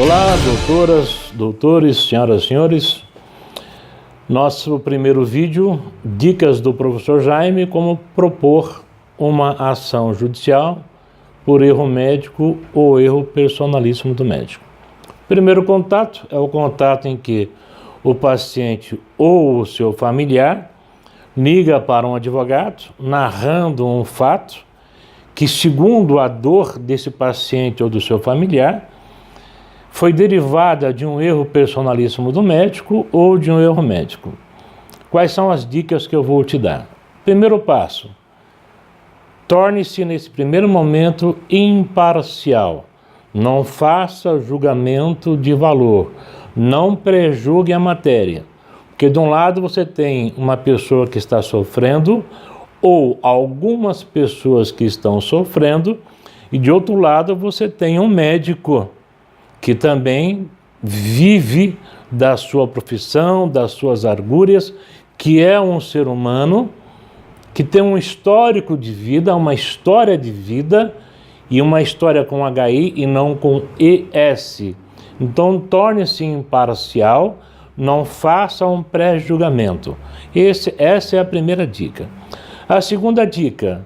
Olá, doutoras, doutores, senhoras e senhores. Nosso primeiro vídeo, dicas do professor Jaime, como propor uma ação judicial por erro médico ou erro personalíssimo do médico. Primeiro contato é o contato em que o paciente ou o seu familiar liga para um advogado narrando um fato que, segundo a dor desse paciente ou do seu familiar, foi derivada de um erro personalíssimo do médico ou de um erro médico. Quais são as dicas que eu vou te dar? Primeiro passo: torne-se nesse primeiro momento imparcial. Não faça julgamento de valor. Não prejulgue a matéria. Porque de um lado você tem uma pessoa que está sofrendo ou algumas pessoas que estão sofrendo, e de outro lado você tem um médico que também vive da sua profissão, das suas argúrias, que é um ser humano, que tem um histórico de vida, uma história de vida, e uma história com HI e não com ES. Então torne-se imparcial, não faça um pré-julgamento. Essa é a primeira dica. A segunda dica: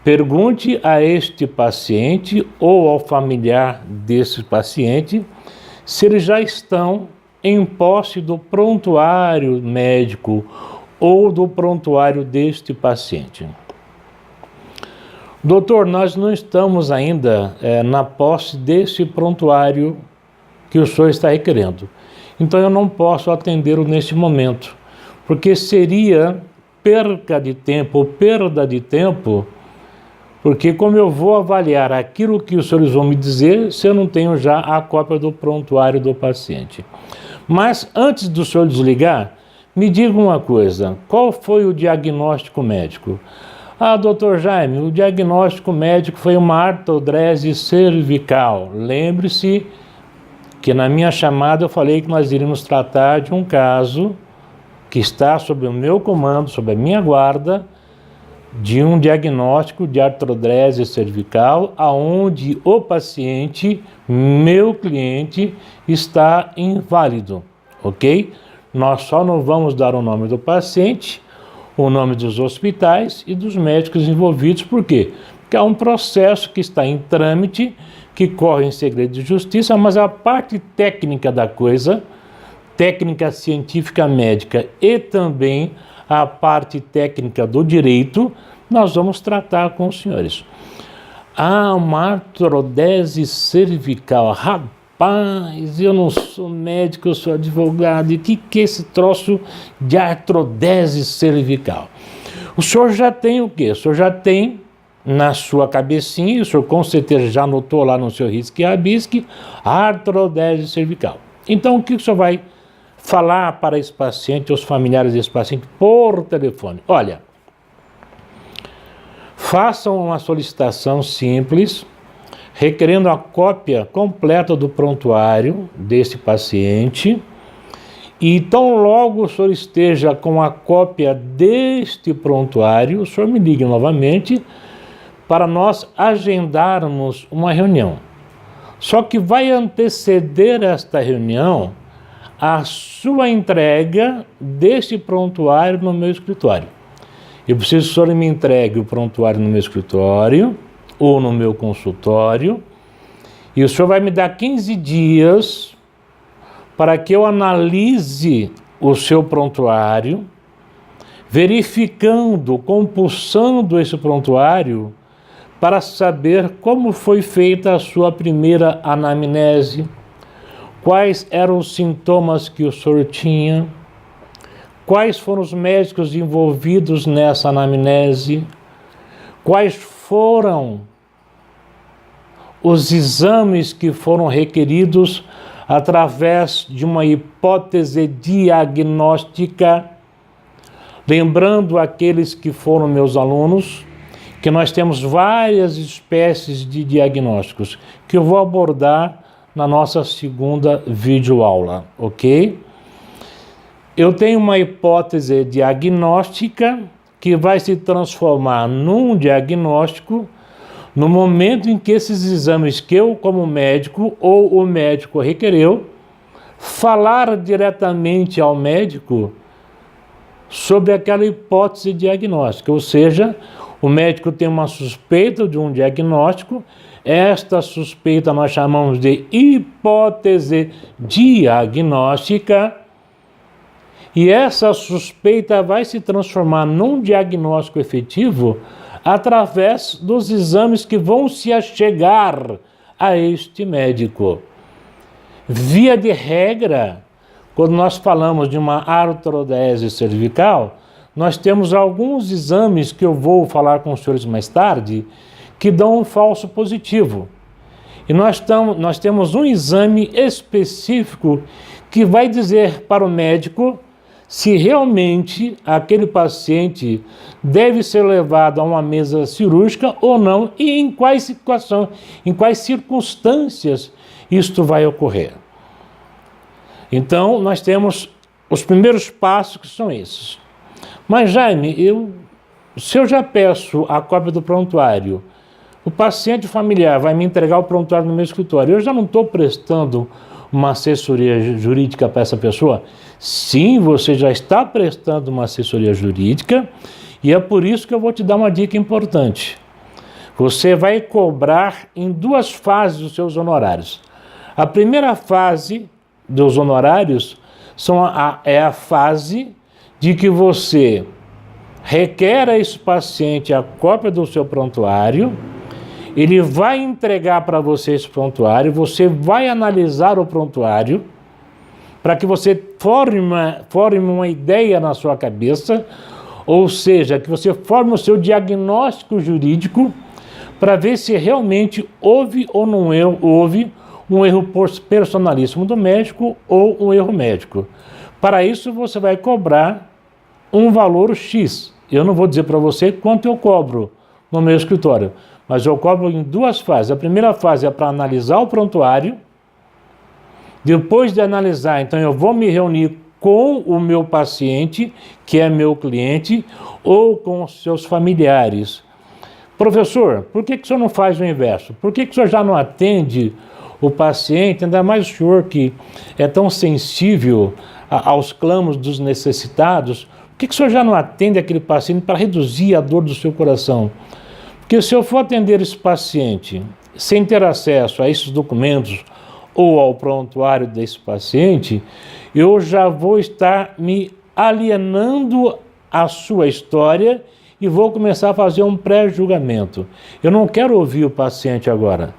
pergunte a este paciente ou ao familiar desse paciente se eles já estão em posse do prontuário médico ou do prontuário deste paciente. Doutor, nós não estamos ainda na posse desse prontuário que o senhor está requerendo. Então eu não posso atendê-lo neste momento, porque seria perca de tempo ou perda de tempo, porque como eu vou avaliar aquilo que os senhores vão me dizer se eu não tenho já a cópia do prontuário do paciente. Mas antes do senhor desligar, me diga uma coisa: qual foi o diagnóstico médico? Ah, doutor Jaime, o diagnóstico médico foi uma artrodese cervical. Lembre-se que na minha chamada eu falei que nós iríamos tratar de um caso que está sob o meu comando, sob a minha guarda, de um diagnóstico de artrodese cervical, aonde o paciente, meu cliente, está inválido, ok? Nós só não vamos dar o nome do paciente, o nome dos hospitais e dos médicos envolvidos. Por quê? Porque é um processo que está em trâmite, que corre em segredo de justiça, mas a parte técnica da coisa, técnica científica médica e também a parte técnica do direito, nós vamos tratar com os senhores. Ah, uma artrodese cervical. Rapaz, eu não sou médico, eu sou advogado. E o que é esse troço de artrodese cervical? O senhor já tem o quê? O senhor já tem na sua cabecinha, o senhor com certeza já anotou lá no seu risque e rabisque, artrodese cervical. Então o que o senhor vai falar para esse paciente, os familiares desse paciente, por telefone? Olha, façam uma solicitação simples, requerendo a cópia completa do prontuário desse paciente, e tão logo o senhor esteja com a cópia deste prontuário, o senhor me ligue novamente para nós agendarmos uma reunião. Só que vai anteceder esta reunião a sua entrega desse prontuário no meu escritório. Eu preciso que o senhor me entregue o prontuário no meu escritório ou no meu consultório, e o senhor vai me dar 15 dias para que eu analise o seu prontuário, verificando, compulsando esse prontuário para saber como foi feita a sua primeira anamnese, quais eram os sintomas que o senhor tinha, quais foram os médicos envolvidos nessa anamnese, quais foram os exames que foram requeridos através de uma hipótese diagnóstica. Lembrando aqueles que foram meus alunos, que nós temos várias espécies de diagnósticos, que eu vou abordar na nossa segunda videoaula, ok? Eu tenho uma hipótese diagnóstica que vai se transformar num diagnóstico No momento em que esses exames que eu, como médico, ou o médico requereu, falar diretamente ao médico sobre aquela hipótese diagnóstica, ou seja, o médico tem uma suspeita de um diagnóstico, esta suspeita nós chamamos de hipótese diagnóstica, e essa suspeita vai se transformar num diagnóstico efetivo através dos exames que vão se achegar a este médico. Via de regra, quando nós falamos de uma artrodese cervical, nós temos alguns exames que eu vou falar com os senhores mais tarde, que dão um falso positivo. E nós temos um exame específico que vai dizer para o médico se realmente aquele paciente deve ser levado a uma mesa cirúrgica ou não e em quais situações, em quais circunstâncias isto vai ocorrer. Então, nós temos os primeiros passos que são esses. Mas, Jaime, se eu já peço a cópia do prontuário, o paciente familiar vai me entregar o prontuário no meu escritório, eu já não estou prestando uma assessoria jurídica para essa pessoa? Sim, você já está prestando uma assessoria jurídica e é por isso que eu vou te dar uma dica importante. Você vai cobrar em duas fases os seus honorários. A primeira fase dos honorários é a fase de que você requer a esse paciente a cópia do seu prontuário, ele vai entregar para você esse prontuário, você vai analisar o prontuário para que você forme uma ideia na sua cabeça, ou seja, que você forme o seu diagnóstico jurídico para ver se realmente houve ou não houve um erro personalíssimo do médico ou um erro médico. Para isso você vai cobrar um valor X. Eu não vou dizer para você quanto eu cobro no meu escritório, mas eu cobro em duas fases. A primeira fase é para analisar o prontuário. Depois de analisar, então eu vou me reunir com o meu paciente, que é meu cliente, ou com os seus familiares. Professor, por que o senhor não faz o inverso? Por que o senhor já não atende o paciente, ainda mais o senhor que é tão sensível aos clamos dos necessitados? Por que o senhor já não atende aquele paciente para reduzir a dor do seu coração? Porque se eu for atender esse paciente sem ter acesso a esses documentos ou ao prontuário desse paciente, eu já vou estar me alienando à sua história e vou começar a fazer um pré-julgamento. Eu não quero ouvir o paciente agora.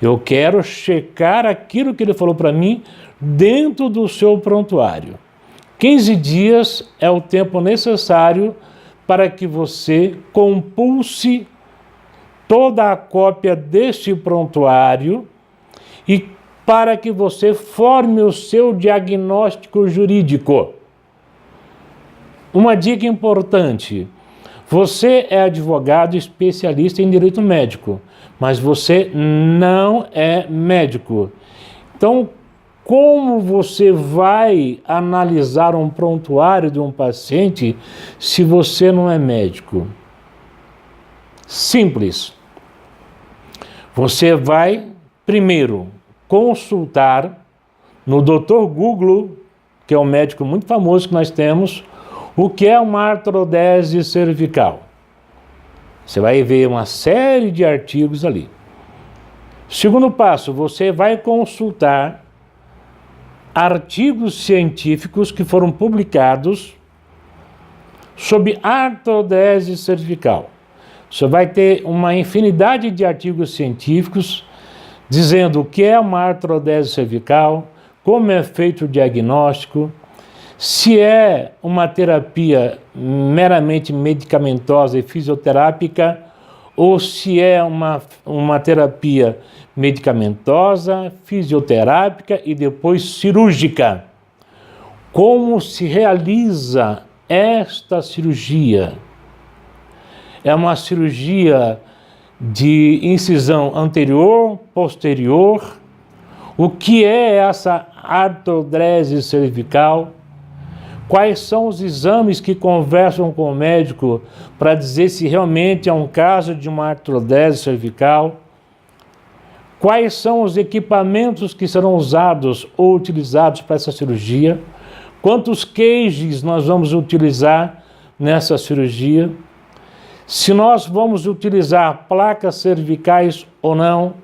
Eu quero checar aquilo que ele falou para mim dentro do seu prontuário. 15 dias é o tempo necessário para que você compulse toda a cópia deste prontuário e para que você forme o seu diagnóstico jurídico. Uma dica importante: você é advogado especialista em direito médico, mas você não é médico. Então, como você vai analisar um prontuário de um paciente se você não é médico? Simples. Você vai, primeiro, consultar no Dr. Google, que é um médico muito famoso que nós temos, o que é uma artrodese cervical. Você vai ver uma série de artigos ali. Segundo passo, você vai consultar artigos científicos que foram publicados sobre artrodese cervical. Você vai ter uma infinidade de artigos científicos dizendo o que é uma artrodese cervical, como é feito o diagnóstico, se é uma terapia meramente medicamentosa e fisioterápica ou se é uma terapia medicamentosa, fisioterápica e depois cirúrgica. Como se realiza esta cirurgia? É uma cirurgia de incisão anterior, posterior. O que é essa artrodese cervical? Quais são os exames que conversam com o médico para dizer se realmente é um caso de uma artrodese cervical? Quais são os equipamentos que serão usados ou utilizados para essa cirurgia? Quantos cages nós vamos utilizar nessa cirurgia? Se nós vamos utilizar placas cervicais ou não?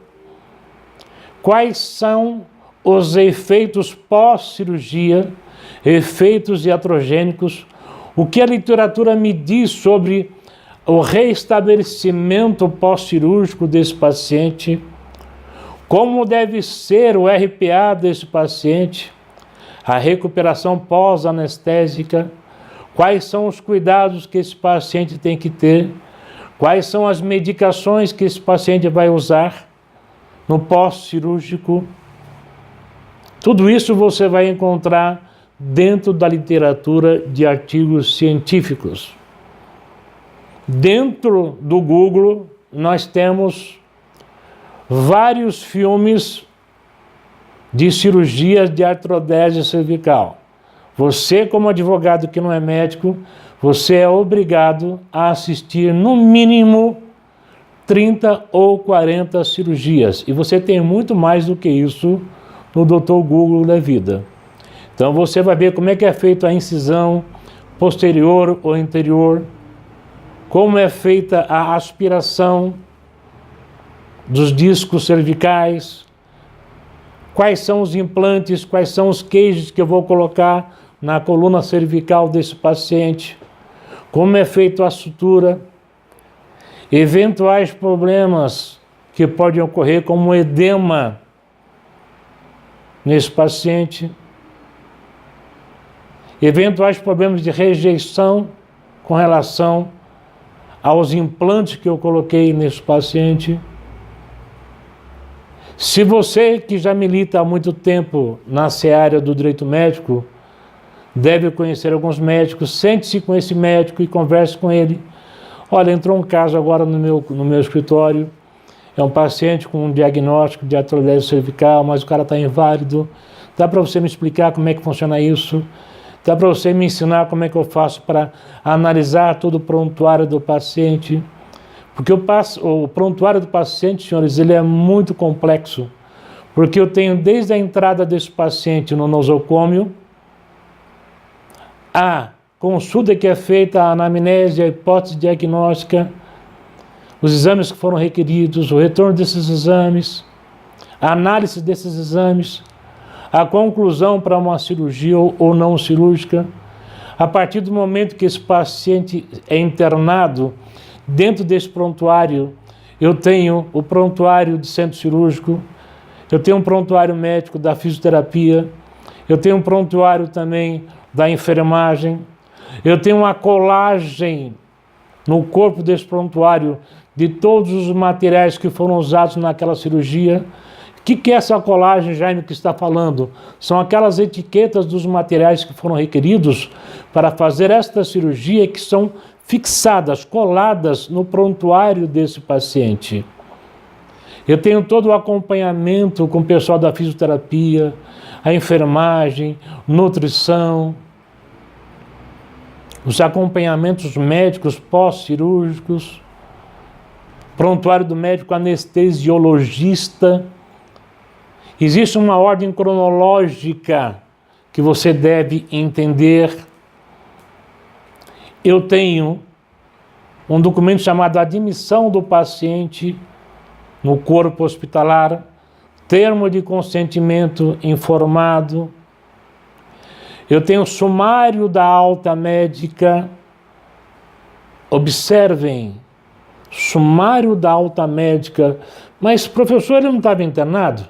Quais são os efeitos pós-cirurgia, efeitos iatrogênicos? O que a literatura me diz sobre o reestabelecimento pós-cirúrgico desse paciente? Como deve ser o RPA desse paciente? A recuperação pós-anestésica? Quais são os cuidados que esse paciente tem que ter? Quais são as medicações que esse paciente vai usar no pós-cirúrgico? Tudo isso você vai encontrar dentro da literatura de artigos científicos. Dentro do Google, nós temos vários filmes de cirurgias de artrodese cervical. Você, como advogado que não é médico, você é obrigado a assistir no mínimo 30 ou 40 cirurgias. E você tem muito mais do que isso no Dr. Google da vida. Então você vai ver como é que é feita a incisão posterior ou anterior, como é feita a aspiração dos discos cervicais, quais são os implantes, quais são os cages que eu vou colocar na coluna cervical desse paciente, como é feita a sutura, eventuais problemas que podem ocorrer, como edema nesse paciente, eventuais problemas de rejeição com relação aos implantes que eu coloquei nesse paciente. Se você que já milita há muito tempo na seara do direito médico, deve conhecer alguns médicos, sente-se com esse médico e converse com ele. Olha, entrou um caso agora no meu escritório, é um paciente com um diagnóstico de artrodese cervical, mas o cara está inválido. Dá para você me explicar como é que funciona isso? Dá para você me ensinar como é que eu faço para analisar todo o prontuário do paciente? Porque o prontuário do paciente, senhores, ele é muito complexo, porque eu tenho desde a entrada desse paciente no nosocômio, a consulta que é feita, a anamnese, a hipótese diagnóstica, os exames que foram requeridos, o retorno desses exames, a análise desses exames, a conclusão para uma cirurgia ou não cirúrgica. A partir do momento que esse paciente é internado, dentro desse prontuário, eu tenho o prontuário de centro cirúrgico, eu tenho um prontuário médico da fisioterapia, eu tenho um prontuário também da enfermagem, eu tenho uma colagem no corpo desse prontuário de todos os materiais que foram usados naquela cirurgia. O que é essa colagem, Jaime, que está falando? São aquelas etiquetas dos materiais que foram requeridos para fazer esta cirurgia, que são fixadas, coladas no prontuário desse paciente. Eu tenho todo o acompanhamento com o pessoal da fisioterapia, a enfermagem, nutrição, os acompanhamentos médicos pós-cirúrgicos, prontuário do médico anestesiologista. Existe uma ordem cronológica que você deve entender. Eu tenho um documento chamado Admissão do Paciente no Corpo Hospitalar, termo de consentimento informado. Eu tenho sumário da alta médica. Observem, sumário da alta médica. Mas, professor, ele não estava internado?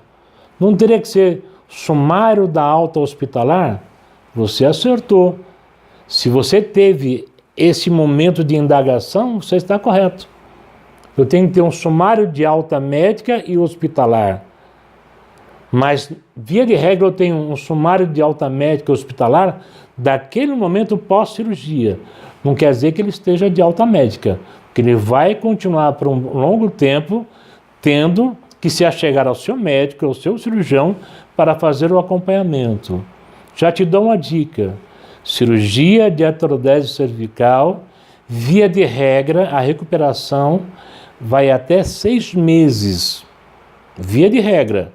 Não teria que ser sumário da alta hospitalar? Você acertou. Se você teve esse momento de indagação, você está correto. Eu tenho que ter um sumário de alta médica e hospitalar. Mas, via de regra, eu tenho um sumário de alta médica e hospitalar daquele momento pós-cirurgia. Não quer dizer que ele esteja de alta médica, porque ele vai continuar por um longo tempo tendo que se achegar ao seu médico, ao seu cirurgião, para fazer o acompanhamento. Já te dou uma dica. Cirurgia de artrodese cervical, via de regra, a recuperação vai até 6 meses. Via de regra.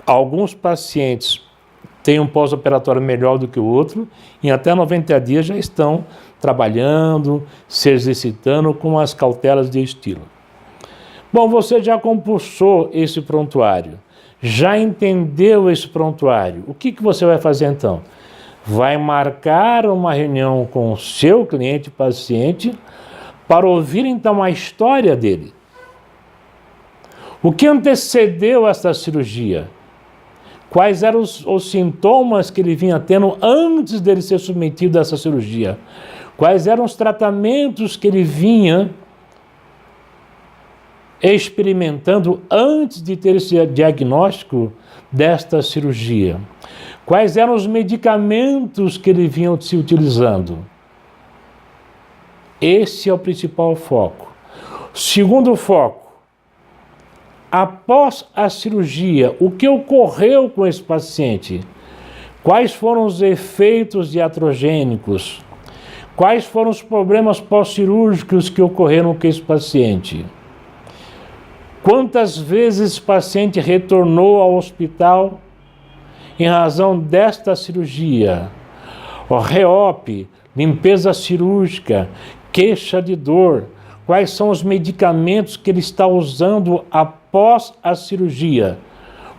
Alguns pacientes têm um pós-operatório melhor do que o outro, e até 90 dias já estão trabalhando, se exercitando com as cautelas de estilo. Bom, você já compulsou esse prontuário, já entendeu esse prontuário. O que você vai fazer então? Vai marcar uma reunião com o seu cliente, paciente, para ouvir então a história dele. O que antecedeu essa cirurgia? Quais eram os sintomas que ele vinha tendo antes dele ser submetido a essa cirurgia? Quais eram os tratamentos que ele vinha experimentando antes de ter esse diagnóstico desta cirurgia? Quais eram os medicamentos que ele vinha se utilizando? Esse é o principal foco. Segundo foco, após a cirurgia, o que ocorreu com esse paciente? Quais foram os efeitos iatrogênicos? Quais foram os problemas pós-cirúrgicos que ocorreram com esse paciente? Quantas vezes esse paciente retornou ao hospital em razão desta cirurgia? O REOP, limpeza cirúrgica, queixa de dor. Quais são os medicamentos que ele está usando após a cirurgia?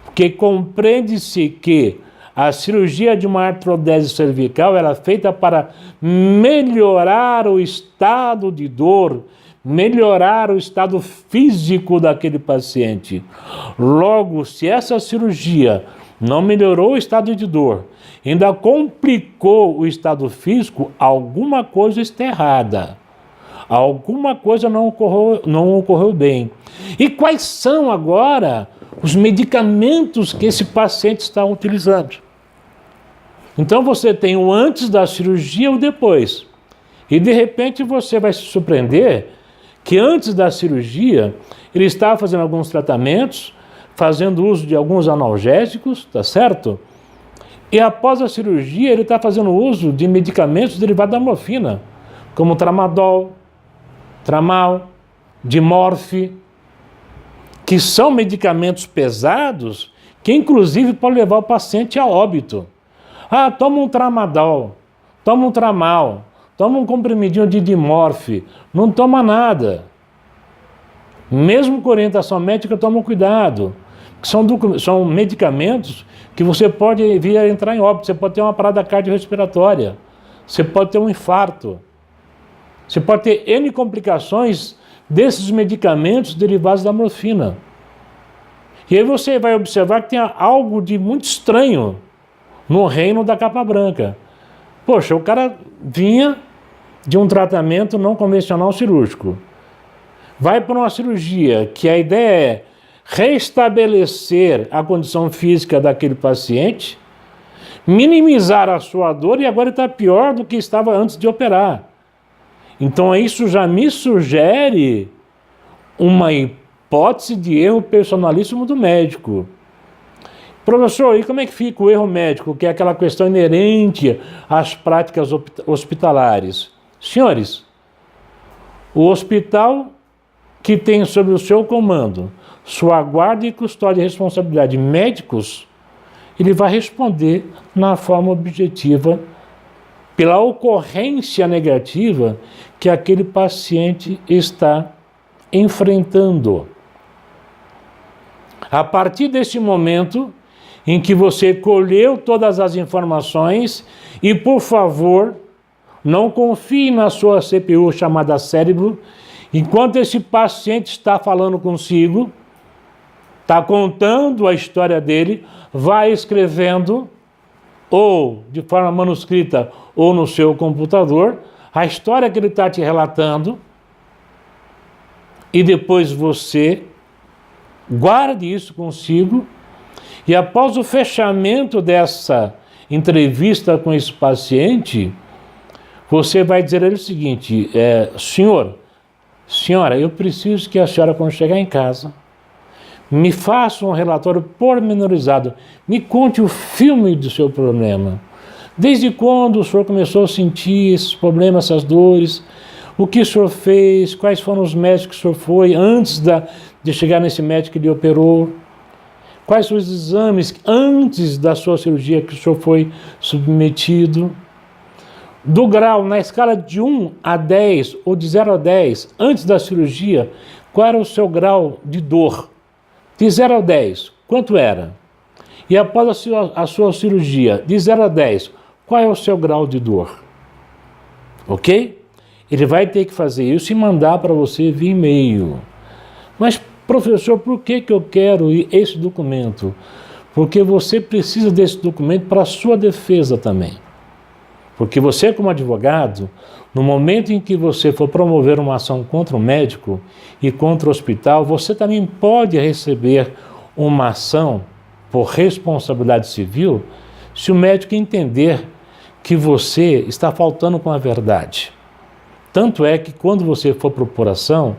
Porque compreende-se que a cirurgia de uma artrodese cervical era feita para melhorar o estado de dor, melhorar o estado físico daquele paciente. Logo, se essa cirurgia não melhorou o estado de dor, ainda complicou o estado físico, alguma coisa está errada. Alguma coisa não ocorreu bem. E quais são agora os medicamentos que esse paciente está utilizando? Então você tem o antes da cirurgia e o depois. E de repente você vai se surpreender que antes da cirurgia ele estava fazendo alguns tratamentos, fazendo uso de alguns analgésicos, tá certo? E após a cirurgia ele está fazendo uso de medicamentos derivados da morfina, como tramadol, tramal, dimorfe, que são medicamentos pesados que inclusive podem levar o paciente a óbito. Ah, toma um tramadol, toma um tramal, toma um comprimidinho de dimorfe, não toma nada. Mesmo com orientação médica, toma cuidado. São medicamentos que você pode vir a entrar em óbito, você pode ter uma parada cardiorrespiratória, você pode ter um infarto, você pode ter N complicações desses medicamentos derivados da morfina. E aí você vai observar que tem algo de muito estranho no reino da capa branca. Poxa, o cara vinha de um tratamento não convencional cirúrgico, vai para uma cirurgia que a ideia é restabelecer a condição física daquele paciente, minimizar a sua dor, e agora está pior do que estava antes de operar. Então isso já me sugere uma hipótese de erro personalíssimo do médico. Professor, e como é que fica o erro médico, que é aquela questão inerente às práticas hospitalares? Senhores, o hospital que tem sob o seu comando sua guarda e custódia e responsabilidade médicos, ele vai responder na forma objetiva pela ocorrência negativa que aquele paciente está enfrentando. A partir desse momento em que você colheu todas as informações, e por favor, não confie na sua CPU chamada cérebro, enquanto esse paciente está falando consigo, está contando a história dele, vai escrevendo, ou de forma manuscrita, ou no seu computador, a história que ele está te relatando, e depois você guarde isso consigo, e após o fechamento dessa entrevista com esse paciente, você vai dizer a ele o seguinte: senhora, eu preciso que a senhora, quando chegar em casa, me faça um relatório pormenorizado, me conte o filme do seu problema, Desde quando o senhor começou a sentir esses problemas, essas dores? O que o senhor fez? Quais foram os médicos que o senhor foi antes de chegar nesse médico que lhe operou? Quais são os exames antes da sua cirurgia que o senhor foi submetido? Do grau, na escala de 1 a 10 ou de 0 a 10, antes da cirurgia, qual era o seu grau de dor? De 0 a 10, quanto era? E após a sua cirurgia, de 0 a 10, qual é o seu grau de dor? Ok? Ele vai ter que fazer isso e mandar para você via e-mail. Mas, professor, por que eu quero esse documento? Porque você precisa desse documento para a sua defesa também. Porque você, como advogado, no momento em que você for promover uma ação contra o médico e contra o hospital, você também pode receber uma ação por responsabilidade civil se o médico entender que você está faltando com a verdade. Tanto é que quando você for propor ação,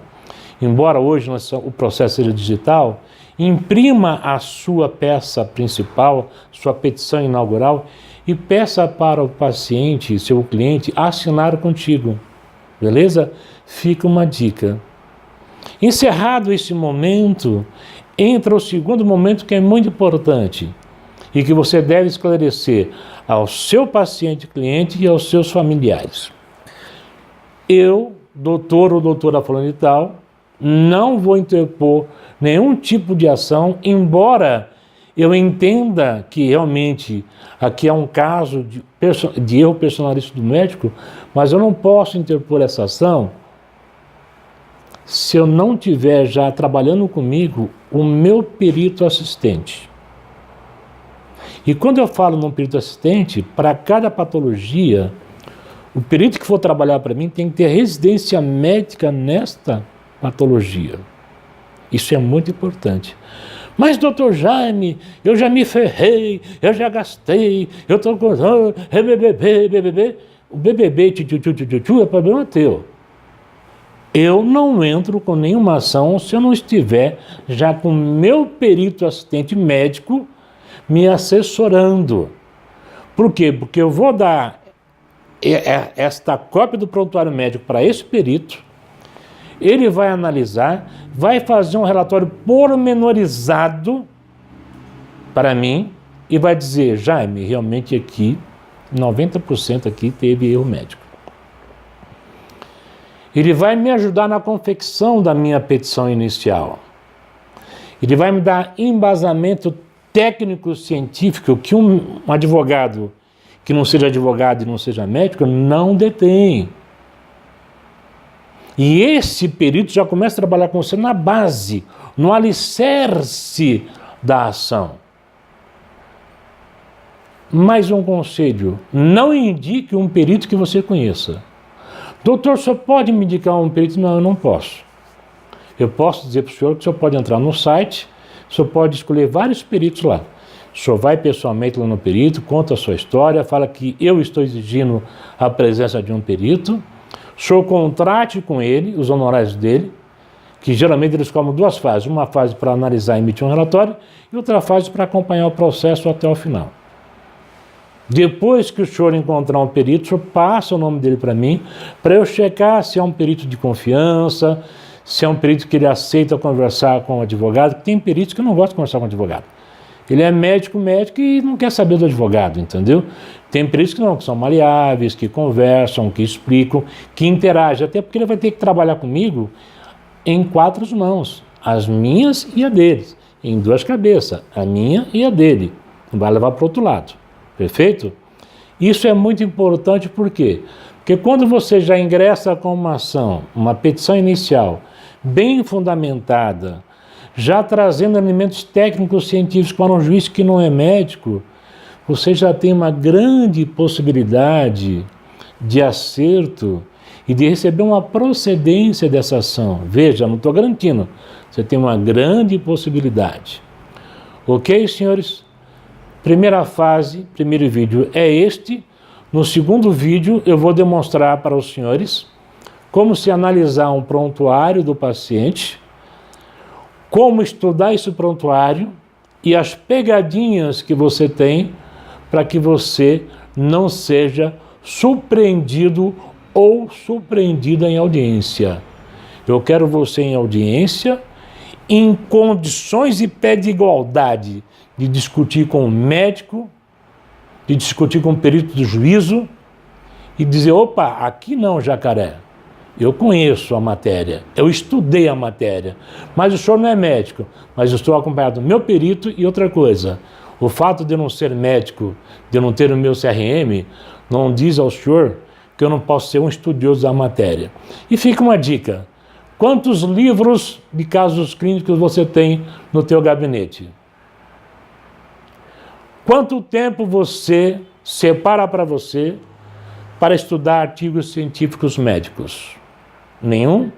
embora hoje o processo seja digital, imprima a sua peça principal, sua petição inaugural, e peça para o paciente, seu cliente, assinar contigo. Beleza? Fica uma dica. Encerrado esse momento, entra o segundo momento que é muito importante e que você deve esclarecer ao seu paciente cliente e aos seus familiares. Eu, doutor ou doutora fulano de tal, não vou interpor nenhum tipo de ação, embora eu entenda que realmente aqui é um caso de erro personalístico do médico, mas eu não posso interpor essa ação se eu não tiver já trabalhando comigo o meu perito assistente. E quando eu falo num perito assistente, para cada patologia, o perito que for trabalhar para mim tem que ter residência médica nesta patologia. Isso é muito importante. Mas, doutor Jaime, eu já me ferrei, eu já gastei, eu estou com... BBB. O BBB, é problema teu. Eu não entro com nenhuma ação se eu não estiver já com meu perito assistente médico me assessorando. Por quê? Porque eu vou dar esta cópia do prontuário médico para esse perito, ele vai analisar, vai fazer um relatório pormenorizado para mim e vai dizer, Jaime, realmente aqui, 90% aqui teve erro médico. Ele vai me ajudar na confecção da minha petição inicial. Ele vai me dar embasamento técnico-científico que um advogado que não seja advogado e não seja médico não detém. E esse perito já começa a trabalhar com você na base, no alicerce da ação. Mais um conselho, não indique um perito que você conheça. Doutor, o senhor pode me indicar um perito? Não, eu não posso. Eu posso dizer para o senhor que o senhor pode entrar no site, o senhor pode escolher vários peritos lá. O senhor vai pessoalmente lá no perito, conta a sua história, fala que eu estou exigindo a presença de um perito, o senhor contrate com ele os honorários dele, que geralmente eles cobram duas fases, uma fase para analisar e emitir um relatório e outra fase para acompanhar o processo até o final. Depois que o senhor encontrar um perito, o senhor passa o nome dele para mim, para eu checar se é um perito de confiança, se é um perito que ele aceita conversar com o advogado, porque tem peritos que não gostam de conversar com o advogado. Ele é médico e não quer saber do advogado, entendeu? Tem peritos que não, que são maleáveis, que conversam, que explicam, que interagem, até porque ele vai ter que trabalhar comigo em 4 mãos, as minhas e a deles, em 2 cabeças, a minha e a dele, não vai levar para o outro lado, perfeito? Isso é muito importante, por quê? Porque quando você já ingressa com uma ação, uma petição inicial, bem fundamentada, já trazendo elementos técnicos científicos para um juiz que não é médico, você já tem uma grande possibilidade de acerto e de receber uma procedência dessa ação. Veja, não estou garantindo, você tem uma grande possibilidade. Ok, senhores? Primeira fase, primeiro vídeo é este. No segundo vídeo eu vou demonstrar para os senhores como se analisar um prontuário do paciente, como estudar esse prontuário e as pegadinhas que você tem para que você não seja surpreendido ou surpreendida em audiência. Eu quero você em audiência, em condições e pé de igualdade, de discutir com o médico, de discutir com o perito do juízo e dizer, opa, aqui não, Jacaré. Eu conheço a matéria, eu estudei a matéria, mas o senhor não é médico, mas eu estou acompanhado do meu perito e outra coisa. O fato de eu não ser médico, de eu não ter o meu CRM, não diz ao senhor que eu não posso ser um estudioso da matéria. E fica uma dica, quantos livros de casos clínicos você tem no teu gabinete? Quanto tempo você separa para você para estudar artigos científicos médicos? Nenhum?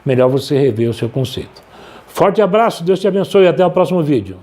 Melhor você rever o seu conceito. Forte abraço, Deus te abençoe e até o próximo vídeo.